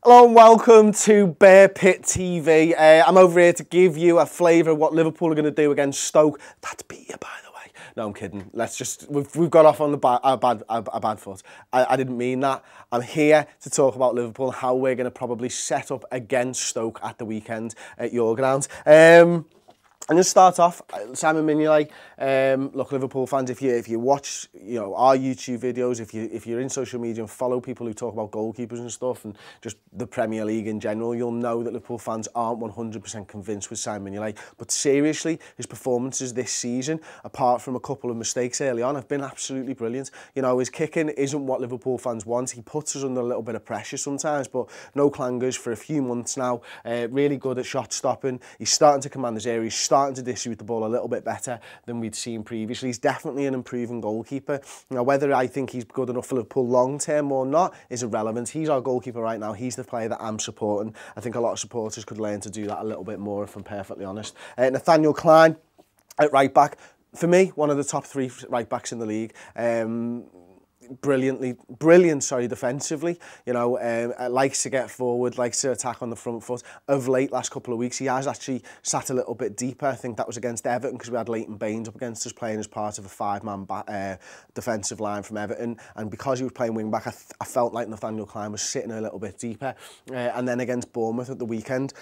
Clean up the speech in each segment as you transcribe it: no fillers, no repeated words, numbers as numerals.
Hello and welcome to Redmen TV. I'm over here to give you a flavour of what Liverpool are going to do against Stoke. That's beat you, by the way. No, I'm kidding. We've got off on a bad foot. I didn't mean that. I'm here to talk about Liverpool, how we're going to probably set up against Stoke at the weekend at your ground. I'm going to start off, Simon Mignolet. Look, Liverpool fans, if you watch, our YouTube videos, if you're in social media and follow people who talk about goalkeepers and stuff, and just the Premier League in general, you'll know that Liverpool fans aren't 100% convinced with Simon Mignolet. But seriously, his performances this season, apart from a couple of mistakes early on, have been absolutely brilliant. His kicking isn't what Liverpool fans want. He puts us under a little bit of pressure sometimes, but no clangers for a few months now. Really good at shot stopping. He's starting to command his area. He's starting to distribute the ball a little bit better than we'd seen previously. He's definitely an improving goalkeeper. Now, whether I think he's good enough for Liverpool long term or not is irrelevant. He's our goalkeeper right now. He's the player that I'm supporting. I think a lot of supporters could learn to do that a little bit more, if I'm perfectly honest. Nathaniel Klein at right back. For me, one of the top three right backs in the league. Brilliant defensively, likes to get forward, likes to attack on the front foot. Of late, last couple of weeks, he has actually sat a little bit deeper. I think that was against Everton because we had Leighton Baines up against us playing as part of a five-man defensive line from Everton, and because he was playing wing back, I felt like Nathaniel Klein was sitting a little bit deeper. And then against Bournemouth at the weekend,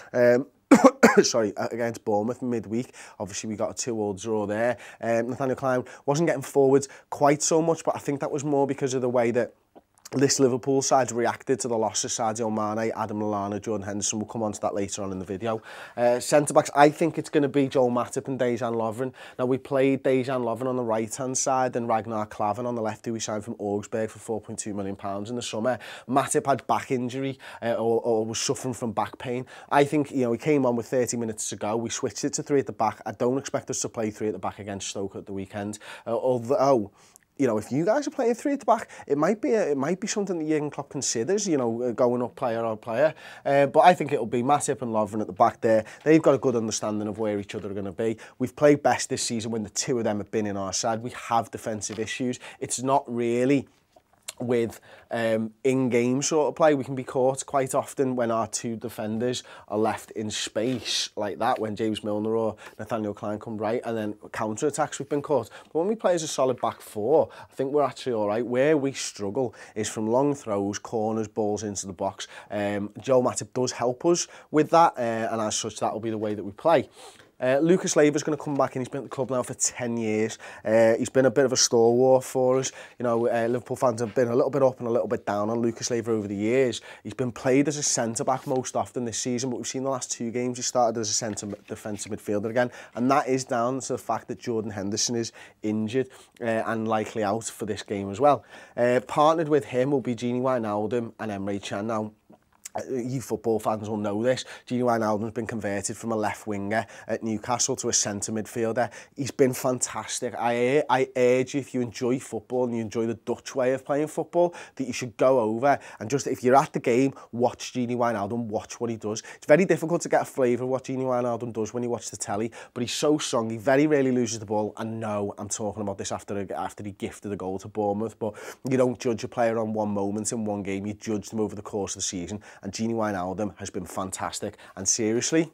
against Bournemouth midweek, obviously we got a 2-2 draw there. Nathaniel Klein wasn't getting forward quite so much, but I think that was more because of the way that this Liverpool side reacted to the loss of Sadio Mane, Adam Lallana, Jordan Henderson. We'll come on to that later on in the video. Centre-backs, I think it's going to be Joel Matip and Dejan Lovren. Now, we played Dejan Lovren on the right-hand side and Ragnar Klavan on the left, who we signed from Augsburg for £4.2 million in the summer. Matip had back injury or was suffering from back pain. I think, he came on with 30 minutes to go. We switched it to 3 at the back. I don't expect us to play 3 at the back against Stoke at the weekend, although if you guys are playing 3 at the back, it might be something that Jurgen Klopp considers, going up player on player. But I think it'll be Matip and Lovren at the back there. They've got a good understanding of where each other are going to be. We've played best this season when the two of them have been in our side. We have defensive issues. It's not really with in-game sort of play. We can be caught quite often when our two defenders are left in space like that, when James Milner or Nathaniel Klein come right, and then counter-attacks we've been caught. But when we play as a solid back four, I think we're actually all right. Where we struggle is from long throws, corners, balls into the box. Joe Matip does help us with that, and as such, that will be the way that we play. Lucas Leiva's going to come back, and he's been at the club now for 10 years. He's been a bit of a stalwart for us. Liverpool fans have been a little bit up and a little bit down on Lucas Leiva over the years. He's been played as a centre-back most often this season, but we've seen the last 2 games he started as a centre defensive midfielder again, and that is down to the fact that Jordan Henderson is injured and likely out for this game as well. Partnered with him will be Gini Wijnaldum and Emre Can. Now, you football fans will know this. Gini Wijnaldum's been converted from a left winger at Newcastle to a centre midfielder. He's been fantastic. I urge you, if you enjoy football and you enjoy the Dutch way of playing football, that you should go over and just, if you're at the game, watch Gini Wijnaldum, watch what he does. It's very difficult to get a flavour of what Gini Wijnaldum does when you watch the telly, but he's so strong. He very rarely loses the ball. And no, I'm talking about this after he gifted a goal to Bournemouth, but you don't judge a player on one moment in one game. You judge them over the course of the season. And Gini Wijnaldum has been fantastic. And seriously,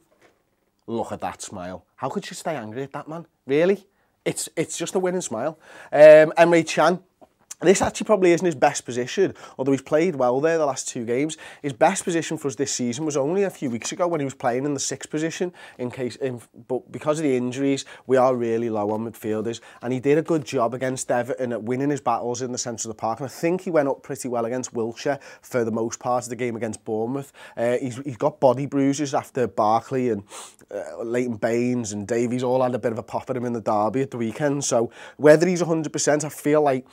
look at that smile. How could you stay angry at that, man? Really? It's just a winning smile. Emre Can. This actually probably isn't his best position, although he's played well there the last 2 games. His best position for us this season was only a few weeks ago when he was playing in the 6th position, but because of the injuries, we are really low on midfielders, and he did a good job against Everton at winning his battles in the centre of the park, and I think he went up pretty well against Wiltshire for the most part of the game against Bournemouth. He's got body bruises after Barkley and Leighton Baines and Davies all had a bit of a pop at him in the derby at the weekend, so whether he's 100%, I feel like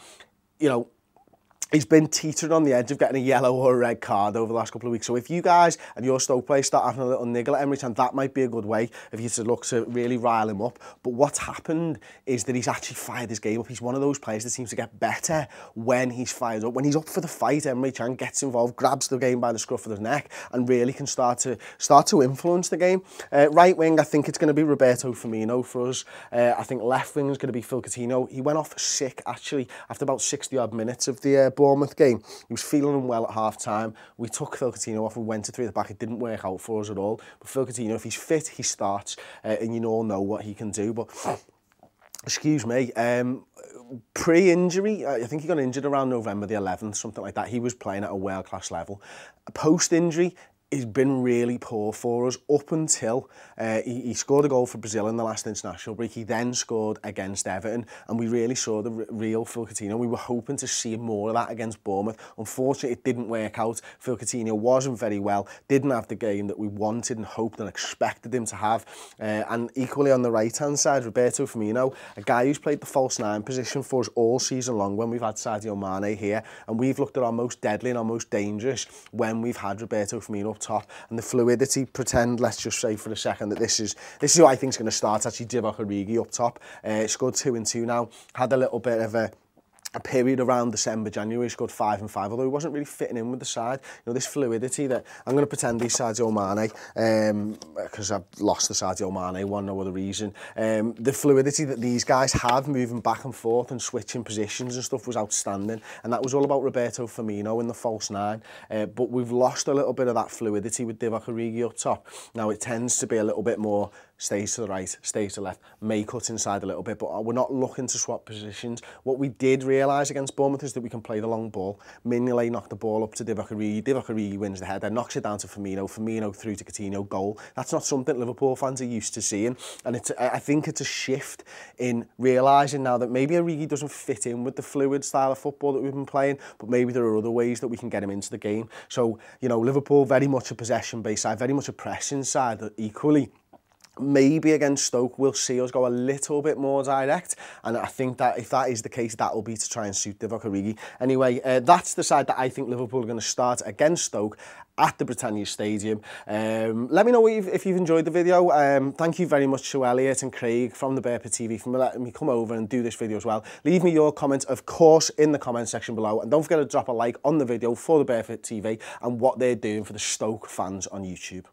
he's been teetering on the edge of getting a yellow or a red card over the last couple of weeks. So if you guys and your Stoke players start having a little niggle at Emre Can, that might be a good way of you to look to really rile him up. But what's happened is that he's actually fired his game up. He's one of those players that seems to get better when he's fired up. When he's up for the fight, Emre Can gets involved, grabs the game by the scruff of the neck, and really can start to influence the game. Right wing, I think it's going to be Roberto Firmino for us. I think left wing is going to be Phil Coutinho. He went off sick, actually, after about 60-odd minutes of the Bournemouth game, he was feeling unwell at half-time. We took Phil Coutinho off and went to 3 at the back. It didn't work out for us at all. But Phil Coutinho, if he's fit, he starts, and you all know what he can do. But excuse me, pre-injury, I think he got injured around November the 11th, something like that. He was playing at a world-class level. Post-injury, he's been really poor for us up until he scored a goal for Brazil in the last international break. He then scored against Everton, and we really saw the real Phil Coutinho. We were hoping to see more of that against Bournemouth. Unfortunately, it didn't work out. Phil Coutinho wasn't very well, didn't have the game that we wanted and hoped and expected him to have. And equally on the right-hand side, Roberto Firmino, a guy who's played the false 9 position for us all season long when we've had Sadio Mane here, and we've looked at our most deadly and our most dangerous when we've had Roberto Firmino up top. And the fluidity, let's just say for a second that this is who I think is going to start, actually Divock Origi up top. Scored 2 and 2 now, had a little bit of a period around December, January, scored 5 and 5, although he wasn't really fitting in with the side. You know, this fluidity that, I'm going to pretend he's Sadio Mane, because I've lost the Sadio Mane one, no other reason. The fluidity that these guys have, moving back and forth and switching positions and stuff, was outstanding, and that was all about Roberto Firmino in the false 9, but we've lost a little bit of that fluidity with Divock Origi up top. Now, it tends to be a little bit more stays to the right, stays to the left, may cut inside a little bit, but we're not looking to swap positions. What we did realise against Bournemouth is that we can play the long ball. Mignolet knocked the ball up to Divock Origi wins the header, knocks it down to Firmino through to Coutinho, goal. That's not something Liverpool fans are used to seeing, and I think it's a shift in realising now that maybe Origi doesn't fit in with the fluid style of football that we've been playing, but maybe there are other ways that we can get him into the game. So, you know, Liverpool very much a possession-based side, very much a pressing side, that equally maybe against Stoke we'll see us go a little bit more direct, and I think that if that is the case, that will be to try and suit Divock Origi. Anyway, that's the side that I think Liverpool are going to start against Stoke at the Britannia Stadium. Let me know if you've enjoyed the video. Thank you very much to Elliot and Craig from the Redmen TV for letting me come over and do this video as well. Leave me your comments, of course, in the comment section below, and don't forget to drop a like on the video for the Redmen TV and what they're doing for the Stoke fans on YouTube.